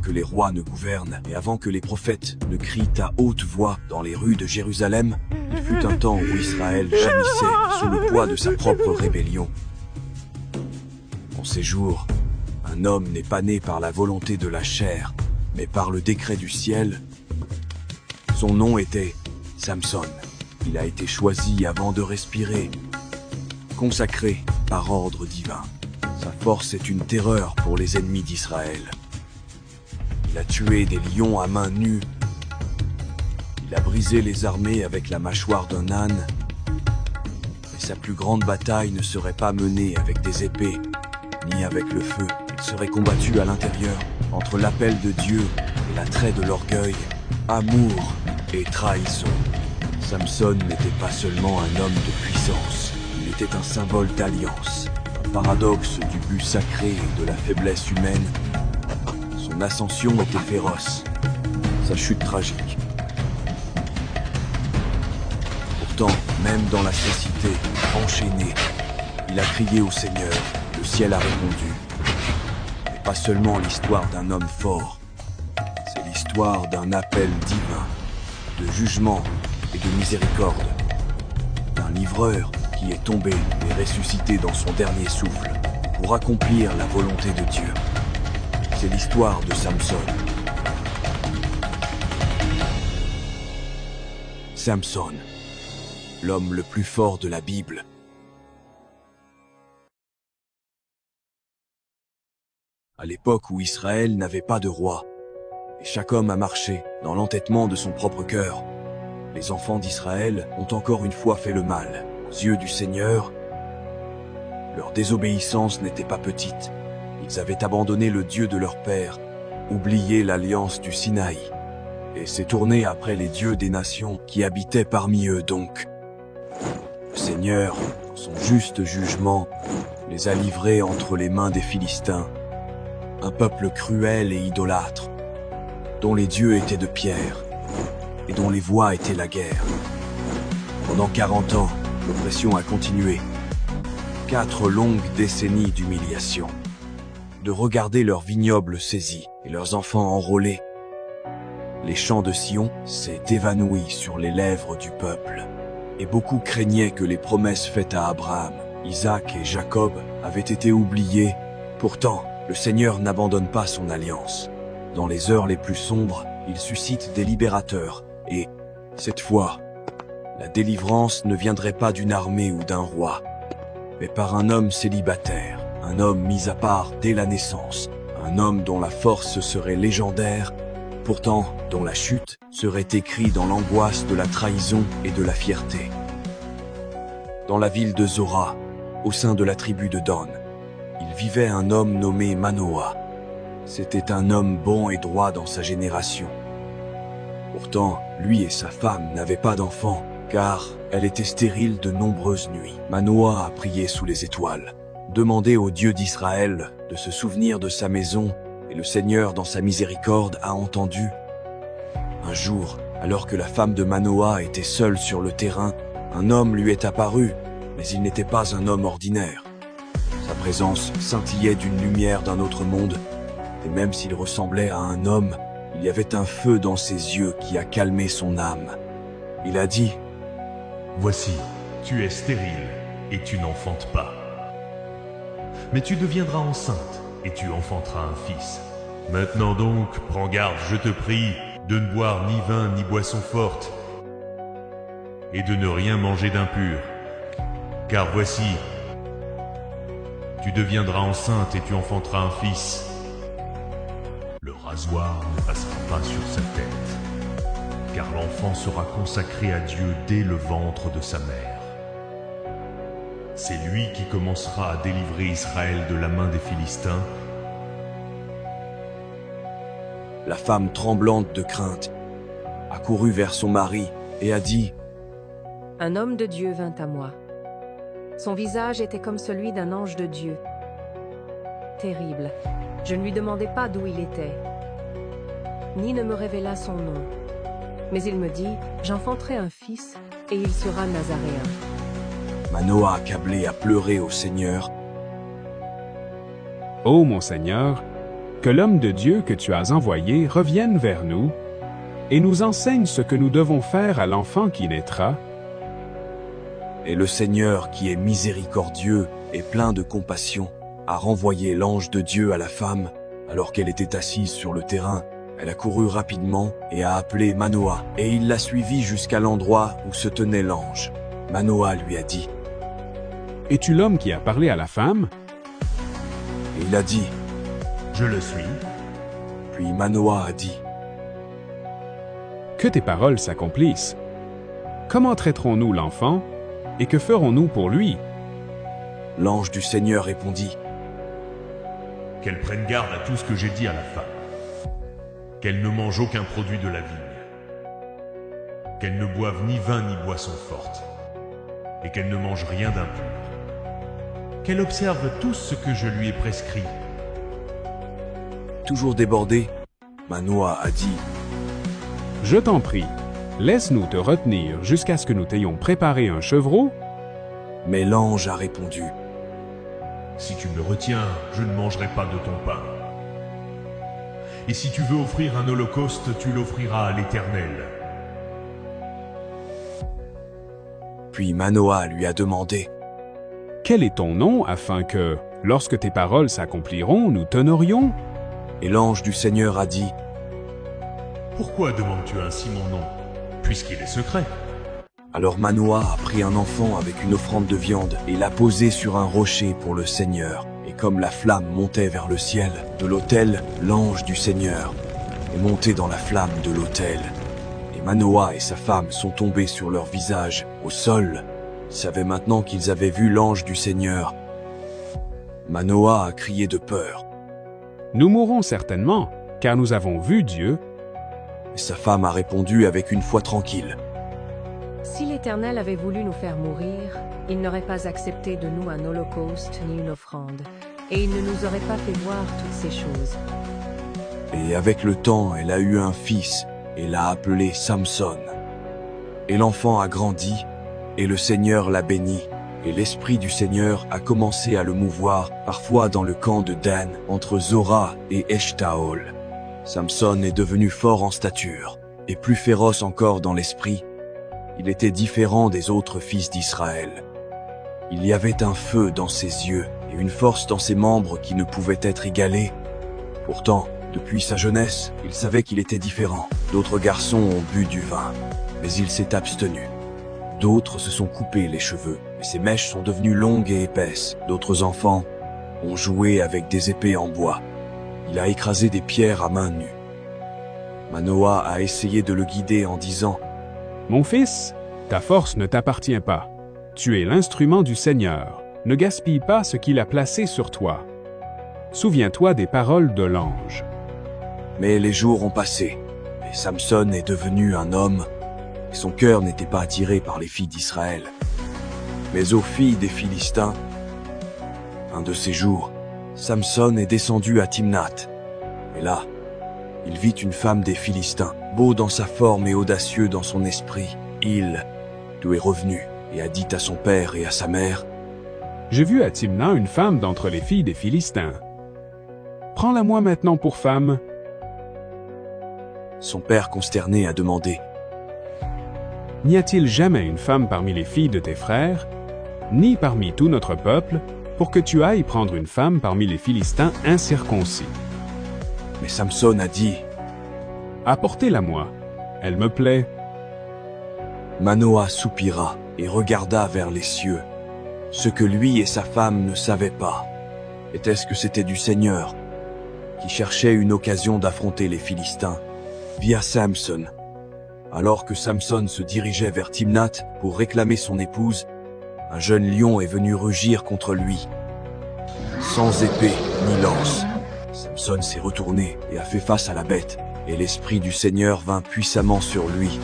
que les rois ne gouvernent et avant que les prophètes ne crient à haute voix dans les rues de Jérusalem, il fut un temps où Israël gémissait sous le poids de sa propre rébellion. En ces jours, un homme n'est pas né par la volonté de la chair, mais par le décret du ciel. Son nom était Samson. Il a été choisi avant de respirer, consacré par ordre divin. Sa force est une terreur pour les ennemis d'Israël. Il a tué des lions à main nue. Il a brisé les armées avec la mâchoire d'un âne. Mais sa plus grande bataille ne serait pas menée avec des épées, ni avec le feu. Il serait combattu à l'intérieur, entre l'appel de Dieu et l'attrait de l'orgueil, amour et trahison. Samson n'était pas seulement un homme de puissance, il était un symbole d'alliance, un paradoxe du but sacré et de la faiblesse humaine. Son ascension était féroce, sa chute tragique. Pourtant, même dans la cécité, enchaîné, il a crié au Seigneur, le ciel a répondu. Mais pas seulement l'histoire d'un homme fort, c'est l'histoire d'un appel divin, de jugement et de miséricorde, d'un livreur qui est tombé et ressuscité dans son dernier souffle pour accomplir la volonté de Dieu. C'est l'histoire de Samson. Samson, l'homme le plus fort de la Bible. À l'époque où Israël n'avait pas de roi, et chaque homme a marché dans l'entêtement de son propre cœur, les enfants d'Israël ont encore une fois fait le mal aux yeux du Seigneur. Leur désobéissance n'était pas petite. Ils avaient abandonné le Dieu de leur père, oublié l'alliance du Sinaï, et s'est tourné après les dieux des nations qui habitaient parmi eux donc. Le Seigneur, dans son juste jugement, les a livrés entre les mains des Philistins, un peuple cruel et idolâtre, dont les dieux étaient de pierre, et dont les voies étaient la guerre. Pendant 40 ans, l'oppression a continué. 4 longues décennies d'humiliation. De regarder leurs vignobles saisis et leurs enfants enrôlés. Les chants de Sion s'est évanoui sur les lèvres du peuple. Et beaucoup craignaient que les promesses faites à Abraham, Isaac et Jacob avaient été oubliées. Pourtant, le Seigneur n'abandonne pas son alliance. Dans les heures les plus sombres, il suscite des libérateurs. Et, cette fois, la délivrance ne viendrait pas d'une armée ou d'un roi, mais par un homme célibataire, un homme mis à part dès la naissance, un homme dont la force serait légendaire, pourtant dont la chute serait écrite dans l'angoisse de la trahison et de la fierté. Dans la ville de Zora, au sein de la tribu de Dan, il vivait un homme nommé Manoah. C'était un homme bon et droit dans sa génération. Pourtant, lui et sa femme n'avaient pas d'enfants, car elle était stérile de nombreuses nuits. Manoah a prié sous les étoiles, demandé au Dieu d'Israël de se souvenir de sa maison, et le Seigneur, dans sa miséricorde, a entendu. Un jour, alors que la femme de Manoah était seule sur le terrain, un homme lui est apparu, mais il n'était pas un homme ordinaire. Sa présence scintillait d'une lumière d'un autre monde, et même s'il ressemblait à un homme, il y avait un feu dans ses yeux qui a calmé son âme. Il a dit : « Voici, tu es stérile et tu n'enfantes pas. Mais tu deviendras enceinte et tu enfanteras un fils. Maintenant donc, prends garde, je te prie, de ne boire ni vin ni boisson forte et de ne rien manger d'impur. Car voici, tu deviendras enceinte et tu enfanteras un fils. Le rasoir ne passera pas sur sa tête, car l'enfant sera consacré à Dieu dès le ventre de sa mère. C'est lui qui commencera à délivrer Israël de la main des Philistins. » La femme, tremblante de crainte, a couru vers son mari et a dit : « Un homme de Dieu vint à moi. Son visage était comme celui d'un ange de Dieu. Terrible. Je ne lui demandai pas d'où il était, ni ne me révéla son nom. Mais il me dit, j'enfanterai un fils, et il sera nazaréen. » Manoah, accablé, a pleuré au Seigneur. « Ô mon Seigneur, que l'homme de Dieu que tu as envoyé revienne vers nous et nous enseigne ce que nous devons faire à l'enfant qui naîtra. Et le Seigneur, qui est miséricordieux et plein de compassion, a renvoyé l'ange de Dieu à la femme, alors qu'elle était assise sur le terrain. Elle a couru rapidement et a appelé Manoah, et il l'a suivi jusqu'à l'endroit où se tenait l'ange. Manoah lui a dit, « Es-tu l'homme qui a parlé à la femme? » Et il a dit, « Je le suis. » Puis Manoah a dit, « Que tes paroles s'accomplissent. Comment traiterons-nous l'enfant, et que ferons-nous pour lui? » L'ange du Seigneur répondit, « Qu'elle prenne garde à tout ce que j'ai dit à la femme. Qu'elle ne mange aucun produit de la vigne. Qu'elle ne boive ni vin ni boisson forte. Et qu'elle ne mange rien d'impur. Qu'elle observe tout ce que je lui ai prescrit. » Toujours débordé, Manoah a dit, « Je t'en prie, laisse-nous te retenir jusqu'à ce que nous t'ayons préparé un chevreau. » Mais l'ange a répondu, « Si tu me retiens, je ne mangerai pas de ton pain. Et si tu veux offrir un holocauste, tu l'offriras à l'Éternel. » Puis Manoah lui a demandé, « Quel est ton nom afin que, lorsque tes paroles s'accompliront, nous t'honorions? » Et l'ange du Seigneur a dit, « Pourquoi demandes-tu ainsi mon nom, puisqu'il est secret ?» Alors Manoah a pris un enfant avec une offrande de viande et l'a posé sur un rocher pour le Seigneur. Et comme la flamme montait vers le ciel de l'autel, l'ange du Seigneur est monté dans la flamme de l'autel. Et Manoah et sa femme sont tombés sur leur visage au sol. Ils savaient maintenant qu'ils avaient vu l'ange du Seigneur. Manoah a crié de peur. « Nous mourrons certainement, car nous avons vu Dieu. » Et sa femme a répondu avec une foi tranquille. Si l'Éternel avait voulu nous faire mourir, il n'aurait pas accepté de nous un holocauste ni une offrande, et il ne nous aurait pas fait voir toutes ces choses. Et avec le temps, elle a eu un fils, et l'a appelé Samson. Et l'enfant a grandi, et le Seigneur l'a béni, et l'Esprit du Seigneur a commencé à le mouvoir, parfois dans le camp de Dan, entre Zorah et Eshtaol. Samson est devenu fort en stature, et plus féroce encore dans l'esprit. Il était différent des autres fils d'Israël. Il y avait un feu dans ses yeux et une force dans ses membres qui ne pouvaient être égalés. Pourtant, depuis sa jeunesse, il savait qu'il était différent. D'autres garçons ont bu du vin, mais il s'est abstenu. D'autres se sont coupés les cheveux, et ses mèches sont devenues longues et épaisses. D'autres enfants ont joué avec des épées en bois. Il a écrasé des pierres à main nue. Manoah a essayé de le guider en disant, « Mon fils, ta force ne t'appartient pas. Tu es l'instrument du Seigneur. Ne gaspille pas ce qu'il a placé sur toi. Souviens-toi des paroles de l'ange. » Mais les jours ont passé, et Samson est devenu un homme, et son cœur n'était pas attiré par les filles d'Israël, mais aux filles des Philistins. Un de ces jours, Samson est descendu à Timnath, et là, il vit une femme des Philistins, beau dans sa forme et audacieux dans son esprit. Il est revenu et a dit à son père et à sa mère, « J'ai vu à Timna une femme d'entre les filles des Philistins. Prends-la moi maintenant pour femme. » Son père consterné a demandé, « N'y a-t-il jamais une femme parmi les filles de tes frères, ni parmi tout notre peuple, pour que tu ailles prendre une femme parmi les Philistins incirconcis? » Mais Samson a dit, « Apportez-la moi, elle me plaît. » Manoah soupira et regarda vers les cieux. Ce que lui et sa femme ne savaient pas, était-ce que c'était du Seigneur, qui cherchait une occasion d'affronter les Philistins, via Samson. Alors que Samson se dirigeait vers Timnath pour réclamer son épouse, un jeune lion est venu rugir contre lui. Sans épée ni lance, Samson s'est retourné et a fait face à la bête, et l'Esprit du Seigneur vint puissamment sur lui.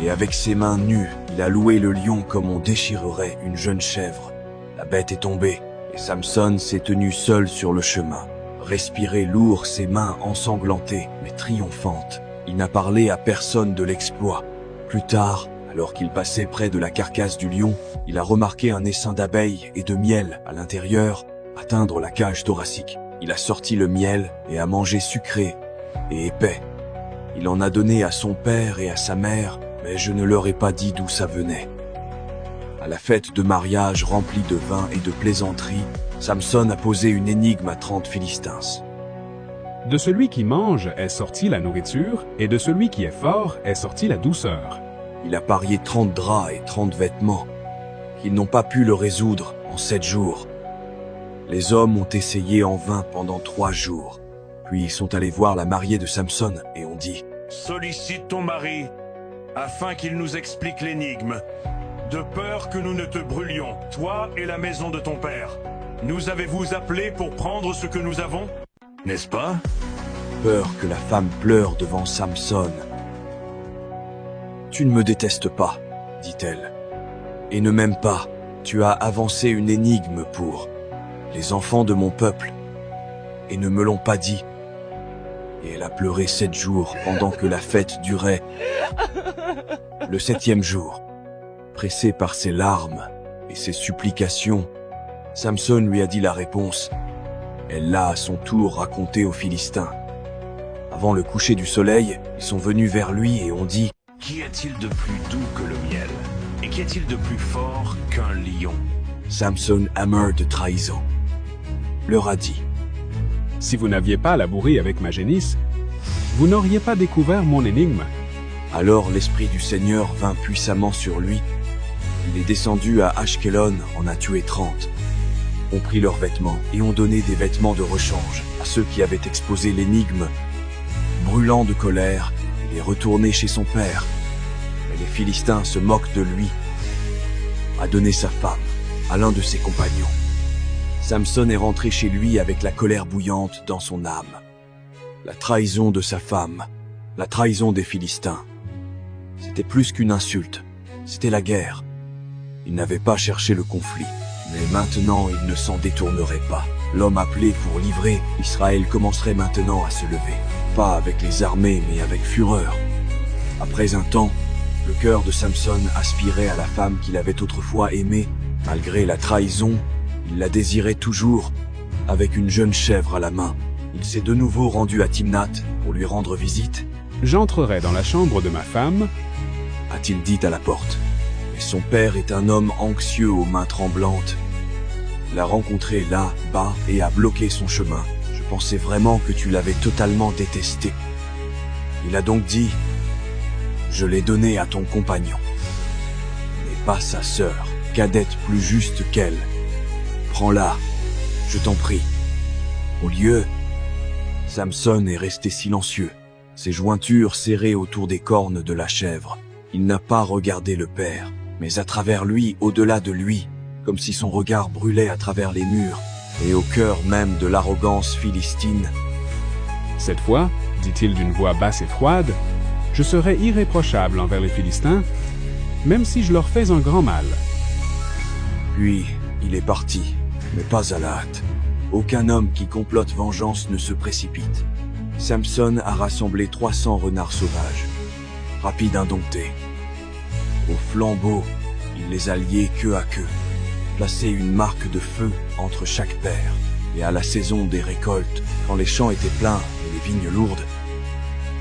Et avec ses mains nues, il a loué le lion comme on déchirerait une jeune chèvre. La bête est tombée, et Samson s'est tenu seul sur le chemin. Respirait lourd, ses mains ensanglantées, mais triomphantes. Il n'a parlé à personne de l'exploit. Plus tard, alors qu'il passait près de la carcasse du lion, il a remarqué un essaim d'abeilles et de miel à l'intérieur atteindre la cage thoracique. Il a sorti le miel et a mangé sucré et épais. Il en a donné à son père et à sa mère, mais je ne leur ai pas dit d'où ça venait. À la fête de mariage remplie de vin et de plaisanteries, Samson a posé une énigme à 30 Philistins. De celui qui mange est sortie la nourriture, et de celui qui est fort est sortie la douceur. Il a parié 30 draps et 30 vêtements, qu'ils n'ont pas pu le résoudre en 7 jours. Les hommes ont essayé en vain pendant 3 jours. Puis ils sont allés voir la mariée de Samson et ont dit « Sollicite ton mari, afin qu'il nous explique l'énigme, de peur que nous ne te brûlions, toi et la maison de ton père. Nous avez-vous appelés pour prendre ce que nous avons? N'est-ce pas ?» Peur que la femme pleure devant Samson. « Tu ne me détestes pas, dit-elle, et ne m'aimes pas. Tu as avancé une énigme pour les enfants de mon peuple, et ne me l'ont pas dit. » Et elle a pleuré 7 jours pendant que la fête durait. Le 7e jour, pressé par ses larmes et ses supplications, Samson lui a dit la réponse. Elle l'a à son tour raconté aux Philistins. Avant le coucher du soleil, ils sont venus vers lui et ont dit « Qu'y a-t-il de plus doux que le miel? Et qu'y a-t-il de plus fort qu'un lion ?» Samson, hammer de trahison, leur a dit « Si vous n'aviez pas labouré avec ma génisse, vous n'auriez pas découvert mon énigme. » Alors l'Esprit du Seigneur vint puissamment sur lui. Il est descendu à Ashkelon, en a tué 30. Ont pris leurs vêtements et ont donné des vêtements de rechange à ceux qui avaient exposé l'énigme. Brûlant de colère, il est retourné chez son père. Mais les Philistins se moquent de lui. A donné sa femme à l'un de ses compagnons. Samson est rentré chez lui avec la colère bouillante dans son âme. La trahison de sa femme, la trahison des Philistins. C'était plus qu'une insulte, c'était la guerre. Il n'avait pas cherché le conflit, mais maintenant il ne s'en détournerait pas. L'homme appelé pour livrer Israël commencerait maintenant à se lever. Pas avec les armées, mais avec fureur. Après un temps, le cœur de Samson aspirait à la femme qu'il avait autrefois aimée. Malgré la trahison, il la désirait toujours, avec une jeune chèvre à la main. Il s'est de nouveau rendu à Timnath pour lui rendre visite. « J'entrerai dans la chambre de ma femme, » a-t-il dit à la porte. Mais son père est un homme anxieux aux mains tremblantes. L'a rencontré là-bas et a bloqué son chemin. Je pensais vraiment que tu l'avais totalement détesté. Il a donc dit, je l'ai donné à ton compagnon. Mais pas sa sœur, cadette plus juste qu'elle. Prends-la, je t'en prie. Au lieu, Samson est resté silencieux, ses jointures serrées autour des cornes de la chèvre. Il n'a pas regardé le père, mais à travers lui, au-delà de lui, comme si son regard brûlait à travers les murs, et au cœur même de l'arrogance philistine. « Cette fois, dit-il d'une voix basse et froide, je serai irréprochable envers les Philistins, même si je leur fais un grand mal. » Puis, il est parti, mais pas à la hâte. Aucun homme qui complote vengeance ne se précipite. Samson a rassemblé 300 renards sauvages, rapides indomptés. Au flambeau, il les a liés queue à queue, placé une marque de feu entre chaque paire. Et à la saison des récoltes, quand les champs étaient pleins et les vignes lourdes,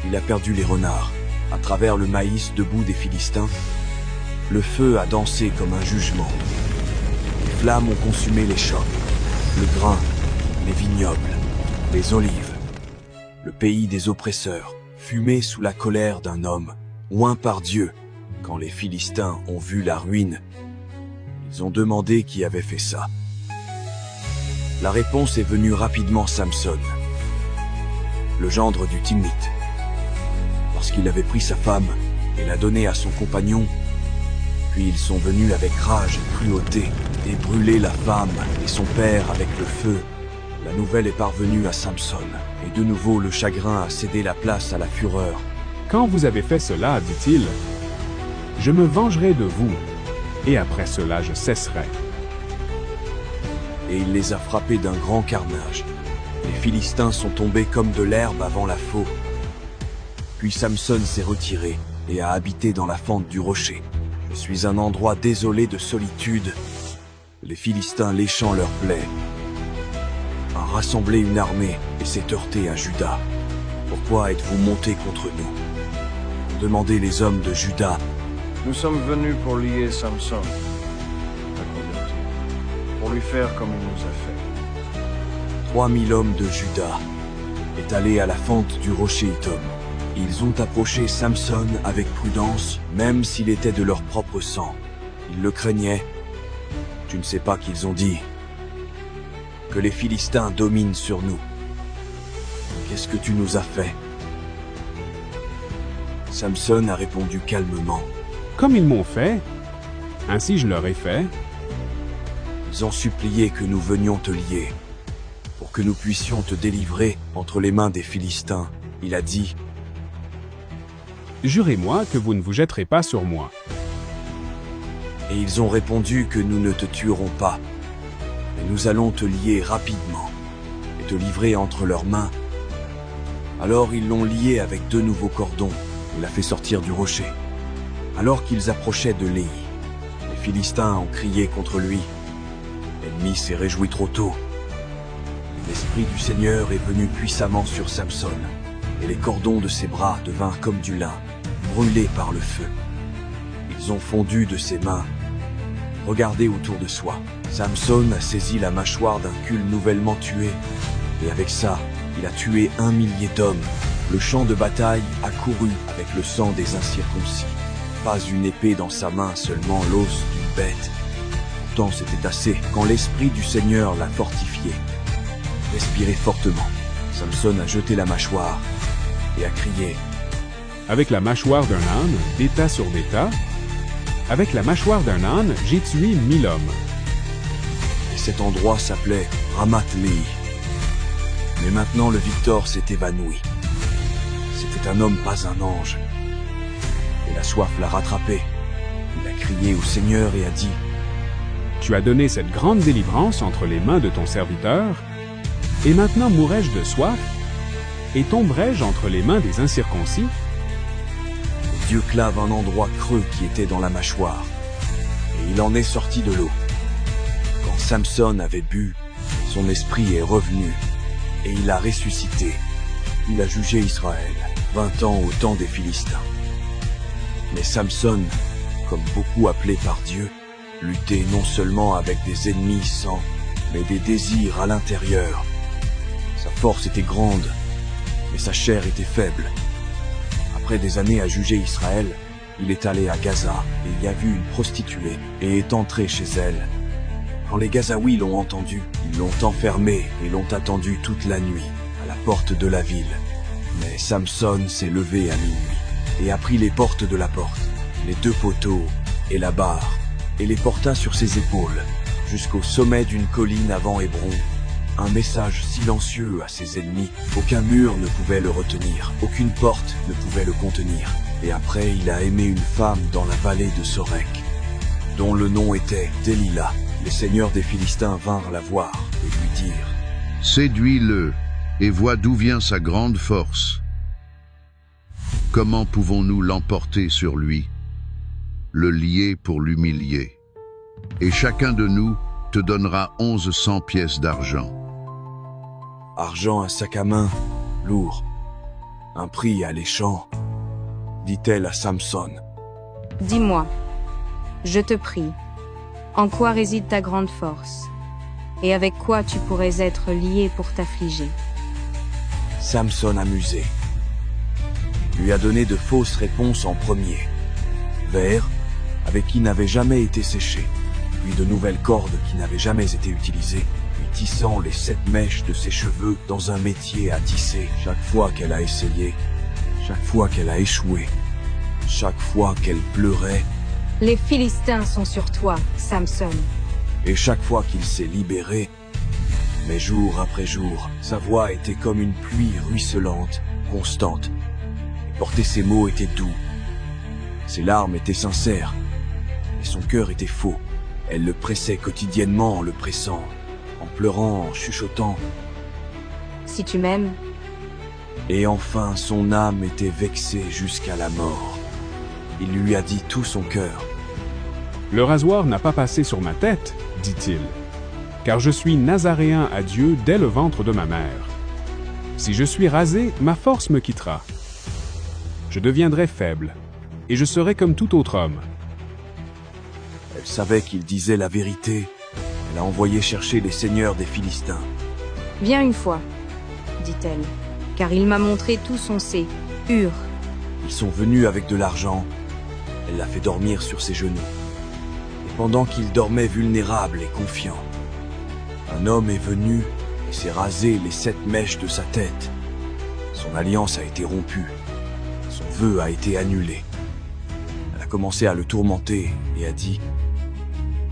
il a perdu les renards. À travers le maïs debout des Philistins, le feu a dansé comme un jugement. Les flammes ont consumé les champs, le grain, les vignobles, les olives. Le pays des oppresseurs, fumé sous la colère d'un homme, oint par Dieu. Quand les Philistins ont vu la ruine, ils ont demandé qui avait fait ça. La réponse est venue rapidement: Samson, le gendre du Timnite. Parce qu'il avait pris sa femme et l'a donnée à son compagnon, puis ils sont venus avec rage et cruauté et brûlé la femme et son père avec le feu. La nouvelle est parvenue à Samson, et de nouveau le chagrin a cédé la place à la fureur. « Quand vous avez fait cela, dit-il, je me vengerai de vous, et après cela je cesserai. » Et il les a frappés d'un grand carnage. Les Philistins sont tombés comme de l'herbe avant la faux. Puis Samson s'est retiré et a habité dans la fente du rocher. Je suis un endroit désolé de solitude, les Philistins léchant leurs plaies. a rassemblé une armée et s'est heurté à Juda. Pourquoi êtes-vous montés contre nous? Demandez les hommes de Juda. Nous sommes venus pour lier Samson, répondit-il, pour lui faire comme il nous a fait. 3000 hommes de Juda est allé à la fente du rocher Itom. Ils ont approché Samson avec prudence, même s'il était de leur propre sang. Ils le craignaient. Tu ne sais pas qu'ils ont dit que les Philistins dominent sur nous. Qu'est-ce que tu nous as fait? Samson a répondu calmement. Comme ils m'ont fait, ainsi je leur ai fait. Ils ont supplié que nous venions te lier, pour que nous puissions te délivrer entre les mains des Philistins. Il a dit, Jurez-moi que vous ne vous jetterez pas sur moi. et ils ont répondu que nous ne te tuerons pas, mais nous allons te lier rapidement et te livrer entre leurs mains. Alors ils l'ont lié avec 2 nouveaux cordons et l'a fait sortir du rocher. Alors qu'ils approchaient de Léhi, les Philistins ont crié contre lui. L'ennemi s'est réjoui trop tôt. L'Esprit du Seigneur est venu puissamment sur Samson, et les cordons de ses bras devinrent comme du lin, brûlés par le feu. Ils ont fondu de ses mains. Regardez autour de soi. Samson a saisi la mâchoire d'un cul nouvellement tué, et avec ça, il a tué 1 millier d'hommes. Le champ de bataille a couru avec le sang des incirconcis. Pas une épée dans sa main, seulement l'os d'une bête. Pourtant c'était assez quand l'Esprit du Seigneur l'a fortifié. Respirez fortement. Samson a jeté la mâchoire et a crié. Avec la mâchoire d'un âne, d'état sur d'état, avec la mâchoire d'un âne, j'ai tué 1000 hommes. Et cet endroit s'appelait Ramath-Léhi. Mais maintenant le Victor s'est évanoui. C'était un homme, pas un ange. Et la soif l'a rattrapé. Il a crié au Seigneur et a dit, Tu as donné cette grande délivrance entre les mains de ton serviteur, et maintenant mourrai-je de soif, et tomberai-je entre les mains des incirconcis? Dieu clave un endroit creux qui était dans la mâchoire, et il en est sorti de l'eau. Quand Samson avait bu, son esprit est revenu, et il a ressuscité. Il a jugé Israël 20 ans au temps des Philistins. Mais Samson, comme beaucoup appelés par Dieu, luttait non seulement avec des ennemis sans, mais des désirs à l'intérieur. Sa force était grande, mais sa chair était faible. Après des années à juger Israël, il est allé à Gaza et y a vu une prostituée et est entré chez elle. Quand les Gazaouis l'ont entendu, ils l'ont enfermé et l'ont attendu toute la nuit à la porte de la ville. Mais Samson s'est levé à minuit et a pris les portes de la porte, les 2 poteaux et la barre, et les porta sur ses épaules jusqu'au sommet d'une colline avant Hébron. Un message silencieux à ses ennemis. Aucun mur ne pouvait le retenir, aucune porte ne pouvait le contenir. Et après, il a aimé une femme dans la vallée de Sorek, dont le nom était Delilah. Les seigneurs des Philistins vinrent la voir et lui dirent, Séduis-le, et vois d'où vient sa grande force. Comment pouvons-nous l'emporter sur lui, le lier pour l'humilier? Et chacun de nous te donnera 1100 pièces d'argent. Argent, un sac à main, lourd, un prix alléchant, dit-elle à Samson. Dis-moi, je te prie, en quoi réside ta grande force, et avec quoi tu pourrais être lié pour t'affliger? Samson, amusé, lui a donné de fausses réponses en premier. Verre, avec qui n'avait jamais été séché, puis de nouvelles cordes qui n'avaient jamais été utilisées, puis tissant les 7 mèches de ses cheveux dans un métier à tisser. Chaque fois qu'elle a essayé, chaque fois qu'elle a échoué, chaque fois qu'elle pleurait, Les Philistins sont sur toi, Samson. et chaque fois qu'il s'est libéré, mais jour après jour, sa voix était comme une pluie ruisselante, constante, et porter ses mots était doux. Ses larmes étaient sincères, et son cœur était faux. Elle le pressait quotidiennement en le pressant, en pleurant, en chuchotant. Si tu m'aimes, Et enfin, son âme était vexée jusqu'à la mort. Il lui a dit tout son cœur. Le rasoir n'a pas passé sur ma tête, dit-il. car je suis nazaréen à Dieu dès le ventre de ma mère. Si je suis rasé, ma force me quittera. Je deviendrai faible, et je serai comme tout autre homme. Elle savait qu'il disait la vérité. Elle a envoyé chercher les seigneurs des Philistins. Viens une fois, dit-elle, car il m'a montré tout son sé, Hur. Ils sont venus avec de l'argent. Elle l'a fait dormir sur ses genoux. Et pendant qu'il dormait vulnérable et confiant, un homme est venu et s'est rasé les 7 mèches de sa tête. Son alliance a été rompue. Son vœu a été annulé. Elle a commencé à le tourmenter et a dit: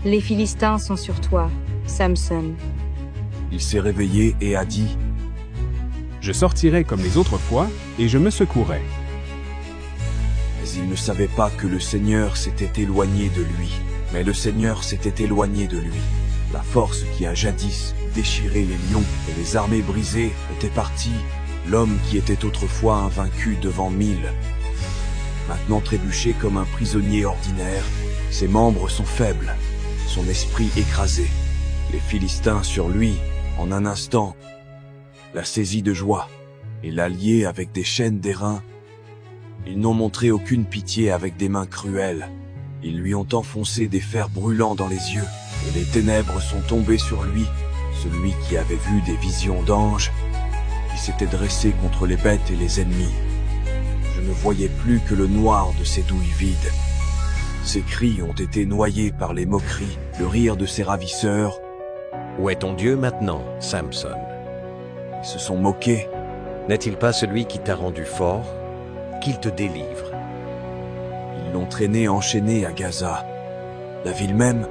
Les Philistins sont sur toi, Samson. Il s'est réveillé et a dit: Je sortirai comme les autres fois, et je me secouerai. Mais il ne savait pas que le Seigneur s'était éloigné de lui. Mais le Seigneur s'était éloigné de lui. La force qui a jadis déchiré les lions et les armées brisées était partie. L'homme qui était autrefois invaincu devant 1000, maintenant trébuché comme un prisonnier ordinaire. Ses membres sont faibles, son esprit écrasé. Les Philistins sur lui, en un instant, l'a saisi de joie et l'a lié avec des chaînes d'airain. Ils n'ont montré aucune pitié avec des mains cruelles. Ils lui ont enfoncé des fers brûlants dans les yeux, et les ténèbres sont tombées sur lui, celui qui avait vu des visions d'anges, qui s'était dressé contre les bêtes et les ennemis. Je ne voyais plus que le noir de ses douilles vides. Ses cris ont été noyés par les moqueries, le rire de ses ravisseurs. Où est ton Dieu maintenant, Samson? Ils se sont moqués. N'est-il pas celui qui t'a rendu fort? Qu'il te délivre. Ils l'ont traîné enchaîné à Gaza, la ville même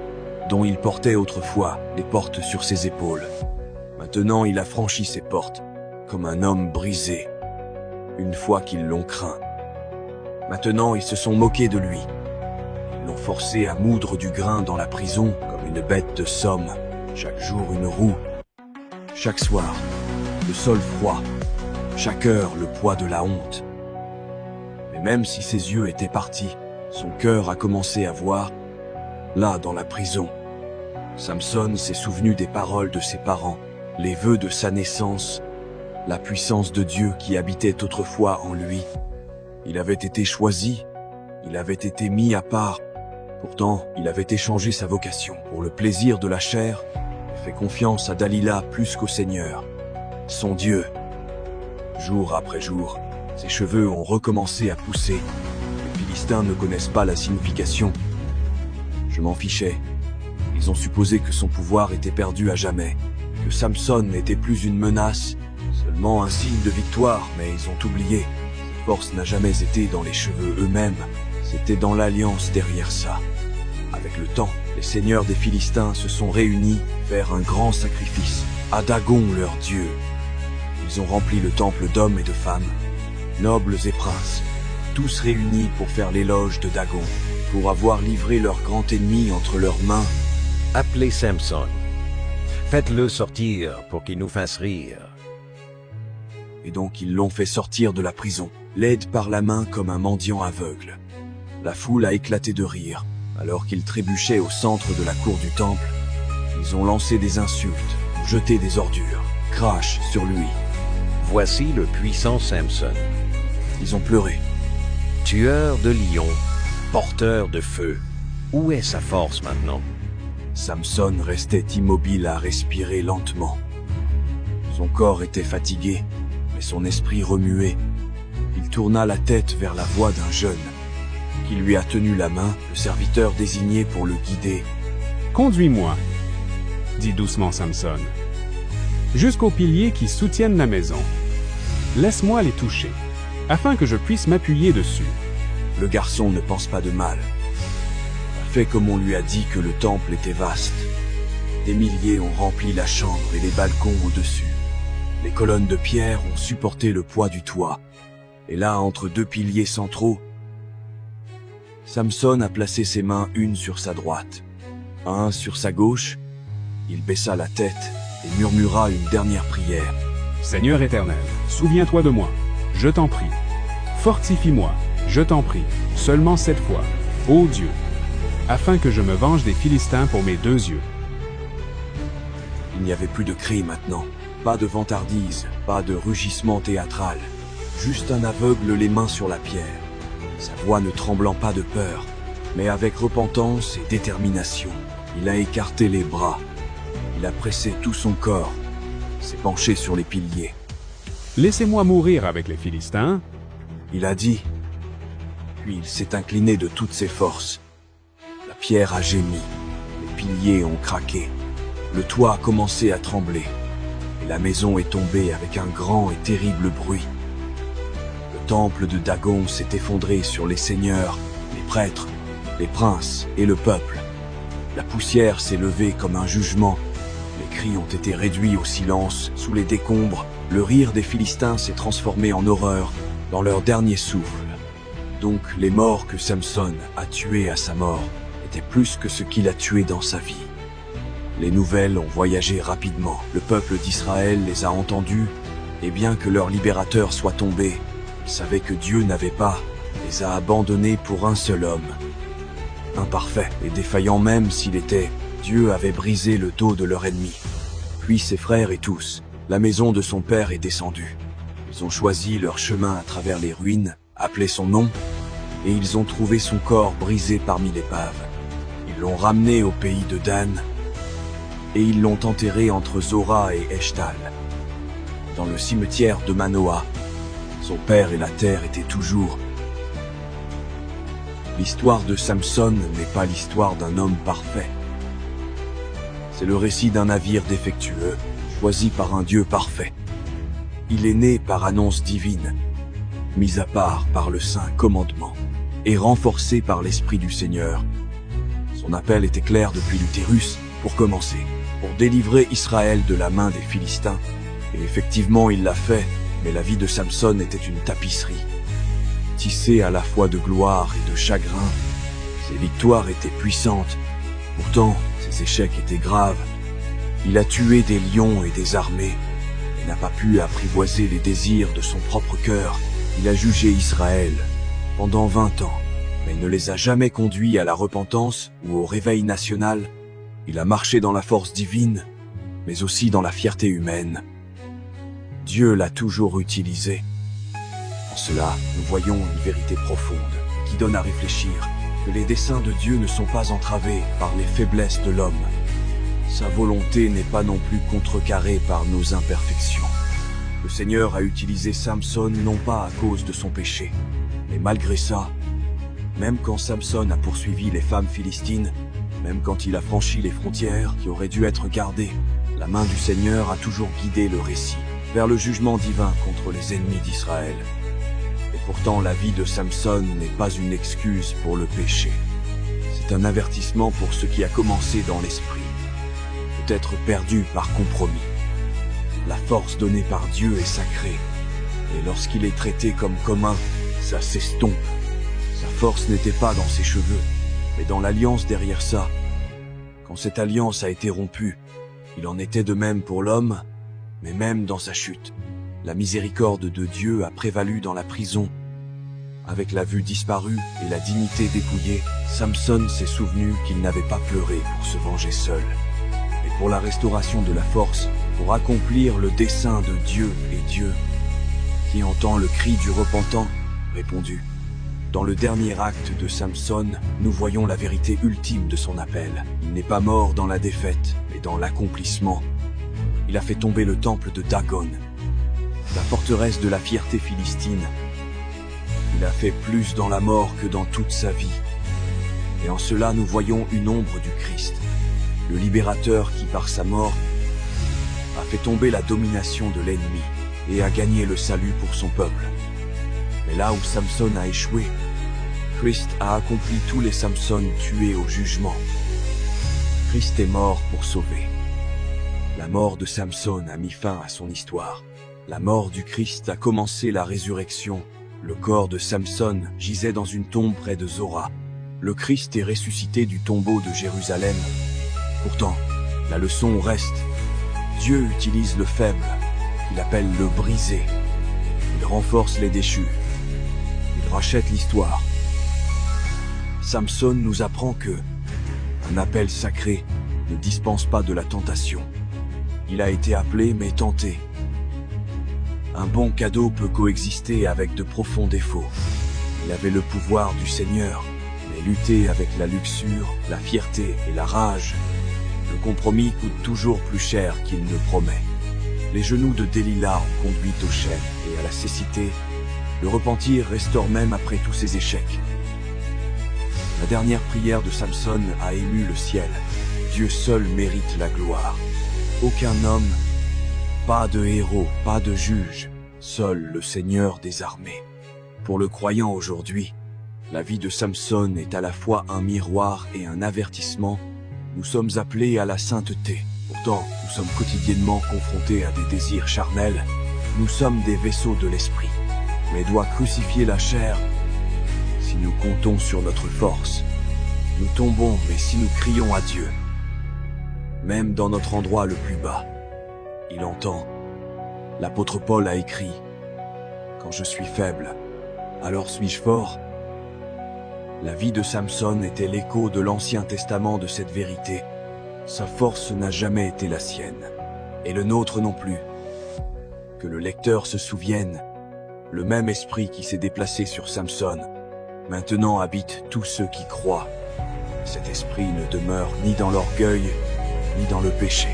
dont il portait autrefois les portes sur ses épaules. Maintenant il a franchi ses portes, comme un homme brisé, une fois qu'ils l'ont craint. Maintenant ils se sont moqués de lui. Ils l'ont forcé à moudre du grain dans la prison comme une bête de somme. Chaque jour une roue, chaque soir le sol froid, chaque heure le poids de la honte. Mais même si ses yeux étaient partis, son cœur a commencé à voir. Là, dans la prison, Samson s'est souvenu des paroles de ses parents, les vœux de sa naissance, la puissance de Dieu qui habitait autrefois en lui. Il avait été choisi, il avait été mis à part. Pourtant, il avait échangé sa vocation pour le plaisir de la chair et fait confiance à Dalila plus qu'au Seigneur, son Dieu. Jour après jour, ses cheveux ont recommencé à pousser. Les Philistins ne connaissent pas la signification. Je m'en fichais. Ils ont supposé que son pouvoir était perdu à jamais, que Samson n'était plus une menace, seulement un signe de victoire, mais ils ont oublié. Cette force n'a jamais été dans les cheveux eux-mêmes, c'était dans l'alliance derrière ça. Avec le temps, les seigneurs des Philistins se sont réunis faire un grand sacrifice à Dagon leur dieu. Ils ont rempli le temple d'hommes et de femmes, nobles et princes, tous réunis pour faire l'éloge de Dagon, pour avoir livré leur grand ennemi entre leurs mains. Appelez Samson. Faites-le sortir pour qu'il nous fasse rire. Et donc ils l'ont fait sortir de la prison, l'aide par la main comme un mendiant aveugle. La foule a éclaté de rire, alors qu'il trébuchait au centre de la cour du temple. Ils ont lancé des insultes, jeté des ordures, crash sur lui. Voici le puissant Samson. Ils ont pleuré. Tueur de lions, porteur de feu. Où est sa force maintenant? Samson restait immobile à respirer lentement. Son corps était fatigué, mais son esprit remuait. Il tourna la tête vers la voix d'un jeune, qui lui a tenu la main, le serviteur désigné pour le guider. « Conduis-moi, » dit doucement Samson, « jusqu'aux piliers qui soutiennent la maison. Laisse-moi les toucher, afin que je puisse m'appuyer dessus. » Le garçon ne pense pas de mal. Il a fait comme on lui a dit que le temple était vaste. Des milliers ont rempli la chambre et les balcons au-dessus. Les colonnes de pierre ont supporté le poids du toit. Et là, entre deux piliers centraux, Samson a placé ses mains une sur sa droite, un sur sa gauche. Il baissa la tête et murmura une dernière prière. « Seigneur éternel, souviens-toi de moi, je t'en prie. Fortifie-moi, je t'en prie, seulement cette fois, ô Dieu, afin que je me venge des Philistins pour mes 2 yeux. » Il n'y avait plus de cris maintenant, pas de vantardise, pas de rugissement théâtral, juste un aveugle les mains sur la pierre, sa voix ne tremblant pas de peur, mais avec repentance et détermination. Il a écarté les bras, il a pressé tout son corps, s'est penché sur les piliers. « Laissez-moi mourir avec les Philistins. » Il a dit, puis il s'est incliné de toutes ses forces. La pierre a gémi, les piliers ont craqué, le toit a commencé à trembler, et la maison est tombée avec un grand et terrible bruit. Le temple de Dagon s'est effondré sur les seigneurs, les prêtres, les princes et le peuple. La poussière s'est levée comme un jugement, les cris ont été réduits au silence sous les décombres, le rire des Philistins s'est transformé en horreur dans leur dernier souffle. Donc les morts que Samson a tués à sa mort étaient plus que ce qu'il a tué dans sa vie. Les nouvelles ont voyagé rapidement, le peuple d'Israël les a entendues, et bien que leur libérateur soit tombé, ils savaient que Dieu n'avait pas, les a abandonnés pour un seul homme. Imparfait et défaillant même s'il était, Dieu avait brisé le dos de leur ennemi. Puis ses frères et tous, la maison de son père est descendue. Ils ont choisi leur chemin à travers les ruines, appelé son nom, et ils ont trouvé son corps brisé parmi l'épave. Ils l'ont ramené au pays de Dan, et ils l'ont enterré entre Zora et Eshtal. Dans le cimetière de Manoah, son père et la terre étaient toujours. L'histoire de Samson n'est pas l'histoire d'un homme parfait. C'est le récit d'un navire défectueux, choisi par un Dieu parfait. Il est né par annonce divine, mis à part par le saint commandement, et renforcé par l'Esprit du Seigneur. Son appel était clair depuis l'utérus, pour commencer, pour délivrer Israël de la main des Philistins. Et effectivement, il l'a fait, mais la vie de Samson était une tapisserie, tissée à la fois de gloire et de chagrin. Ses victoires étaient puissantes, pourtant ses échecs étaient graves. Il a tué des lions et des armées, et n'a pas pu apprivoiser les désirs de son propre cœur. Il a jugé Israël pendant 20 ans, mais ne les a jamais conduits à la repentance ou au réveil national. Il a marché dans la force divine, mais aussi dans la fierté humaine. Dieu l'a toujours utilisé. En cela, nous voyons une vérité profonde qui donne à réfléchir que les desseins de Dieu ne sont pas entravés par les faiblesses de l'homme. Sa volonté n'est pas non plus contrecarrée par nos imperfections. Le Seigneur a utilisé Samson non pas à cause de son péché, mais malgré ça, même quand Samson a poursuivi les femmes philistines, même quand il a franchi les frontières qui auraient dû être gardées, la main du Seigneur a toujours guidé le récit vers le jugement divin contre les ennemis d'Israël. Et pourtant, la vie de Samson n'est pas une excuse pour le péché. C'est un avertissement pour ce qui a commencé dans l'esprit, peut être perdu par compromis. La force donnée par Dieu est sacrée, et lorsqu'il est traité comme commun, ça s'estompe. Sa force n'était pas dans ses cheveux, mais dans l'alliance derrière ça. Quand cette alliance a été rompue, il en était de même pour l'homme, mais même dans sa chute. La miséricorde de Dieu a prévalu dans la prison. Avec la vue disparue et la dignité dépouillée, Samson s'est souvenu qu'il n'avait pas pleuré pour se venger seul, mais pour la restauration de la force, pour accomplir le dessein de Dieu, et Dieu, qui entend le cri du repentant, répondu. Dans le dernier acte de Samson, nous voyons la vérité ultime de son appel. Il n'est pas mort dans la défaite, mais dans l'accomplissement. Il a fait tomber le temple de Dagon, la forteresse de la fierté philistine. Il a fait plus dans la mort que dans toute sa vie. Et en cela, nous voyons une ombre du Christ, le libérateur qui, par sa mort, a fait tomber la domination de l'ennemi et a gagné le salut pour son peuple. Mais là où Samson a échoué, Christ a accompli tous les Samson tués au jugement. Christ est mort pour sauver. La mort de Samson a mis fin à son histoire. La mort du Christ a commencé la résurrection. Le corps de Samson gisait dans une tombe près de Zora. Le Christ est ressuscité du tombeau de Jérusalem. Pourtant, la leçon reste. Dieu utilise le faible, il appelle le brisé. Il renforce les déchus. Il rachète l'histoire. Samson nous apprend que un appel sacré ne dispense pas de la tentation. Il a été appelé mais tenté. Un bon cadeau peut coexister avec de profonds défauts. Il avait le pouvoir du Seigneur, mais lutter avec la luxure, la fierté et la rage, le compromis coûte toujours plus cher qu'il ne promet. Les genoux de Delilah ont conduit au chêne et à la cécité. Le repentir restaure même après tous ses échecs. La dernière prière de Samson a ému le ciel. Dieu seul mérite la gloire. Aucun homme, pas de héros, pas de juge, seul le Seigneur des armées. Pour le croyant aujourd'hui, la vie de Samson est à la fois un miroir et un avertissement. Nous sommes appelés à la sainteté. Pourtant, nous sommes quotidiennement confrontés à des désirs charnels. Nous sommes des vaisseaux de l'esprit, mais doit crucifier la chair. Si nous comptons sur notre force, nous tombons, mais si nous crions à Dieu, même dans notre endroit le plus bas, il entend. L'apôtre Paul a écrit « Quand je suis faible, alors suis-je fort ?» La vie de Samson était l'écho de l'Ancien Testament de cette vérité. Sa force n'a jamais été la sienne, et le nôtre non plus. Que le lecteur se souvienne, le même esprit qui s'est déplacé sur Samson, maintenant habite tous ceux qui croient. Cet esprit ne demeure ni dans l'orgueil, ni dans le péché,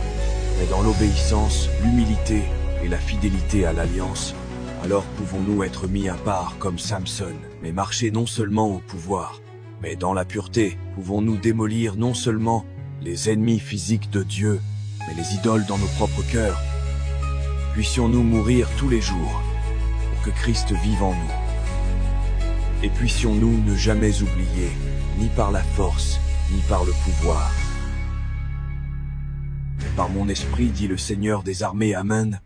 mais dans l'obéissance, l'humilité et la fidélité à l'alliance. Alors pouvons-nous être mis à part comme Samson, mais marcher non seulement au pouvoir, mais dans la pureté. Pouvons-nous démolir non seulement les ennemis physiques de Dieu, mais les idoles dans nos propres cœurs. Puissions-nous mourir tous les jours, pour que Christ vive en nous. Et puissions-nous ne jamais oublier, ni par la force, ni par le pouvoir, mais par mon esprit, dit le Seigneur des armées. Amen.